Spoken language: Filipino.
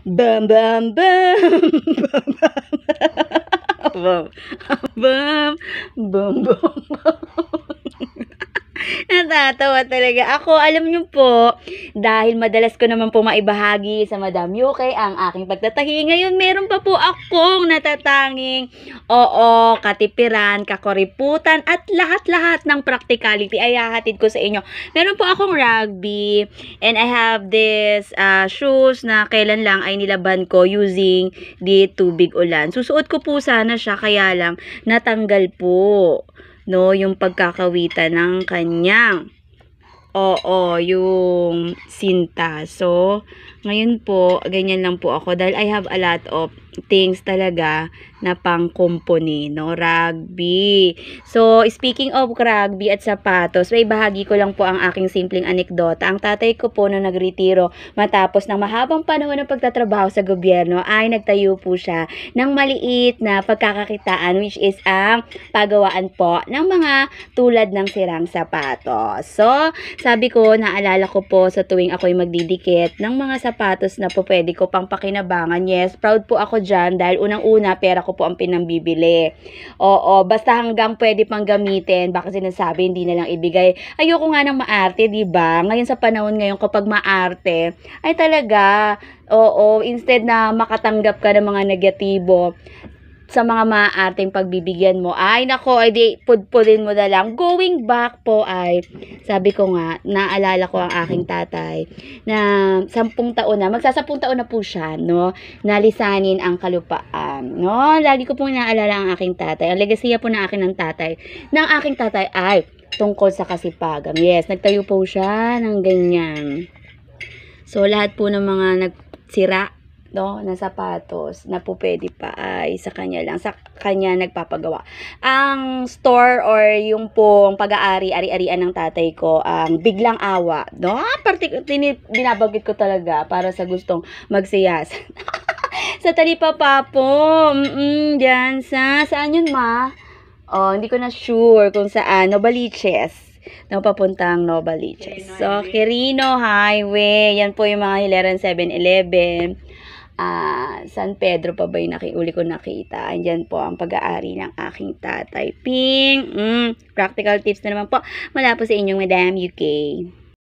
Bam, bam, bam. Bam, bam, bam, bam, bam. Natatawa talaga ako. Alam niyo po, dahil madalas ko naman po maibahagi sa Madam UK ang aking pagtatahi. Ngayon, meron pa po akong natatanging, katipiran, kakoriputan, at lahat-lahat ng practicality ay hahatid ko sa inyo. Meron po akong rugby, and I have this shoes na kailan lang ay nilaban ko using the tubig ulan. Susuot ko po sana siya, kaya lang natanggal po, no, yung pagkakawitan ng kanyang yung sinta. So, ngayon po, ganyan lang po ako dahil I have a lot of things talaga na pang-company, no? Rugby. So, speaking of rugby at sapatos, may bahagi ko lang po ang aking simpleng anekdota. Ang tatay ko po nung nagretiro matapos ng mahabang panahon ng pagtatrabaho sa gobyerno ay nagtayo po siya ng maliit na pagkakakitaan, which is ang pagawaan po ng mga tulad ng sirang sapatos. So, sabi ko, naalala ko po sa tuwing ako'y magdidikit ng mga sapatos na po pwede ko pang pakinabangan. Yes, proud po ako dyan dahil unang-una, pera ko po ang pinambibili. Basta hanggang pwede pang gamitin, baka sinasabi hindi na lang ibigay. Ayoko nga ng maarte, diba? Ngayon sa panahon ngayon, kapag maarte, ay talaga, instead na makatanggap ka ng mga negatibo sa mga maaarting pagbibigyan mo, ay nako, ay di pudpudin mo na lang. Going back po ay, sabi ko nga, naalala ko ang aking tatay na 10 taon na, magsa-10 taon na po siya, no, nalisanin ang kalupaan, no. Lagi ko pong naalala ang aking tatay. Ang legasiya po ng aking tatay ay tungkol sa kasipagan. Yes, nagtayo po siya ng ganyan. So, lahat po ng mga nagsira, no, na sapatos na po pwede pa ay sa kanya nagpapagawa. Ang store or yung pong pag-aari-arian ng tatay ko, ang Biglang Awa, no, binabagit ko talaga para sa gustong magsiyas. Sa Talipapa po, dyan saan yun, ma? Hindi ko na sure kung saan, Novaliches. Papuntang Novaliches. So, Quirino Highway. Yan po yung mga hilaran 7-Eleven. San Pedro pa ba yung uli ko nakita. Andyan po ang pag-aari ng aking tatay. Practical tips na naman po mula po sa inyong Madam UK.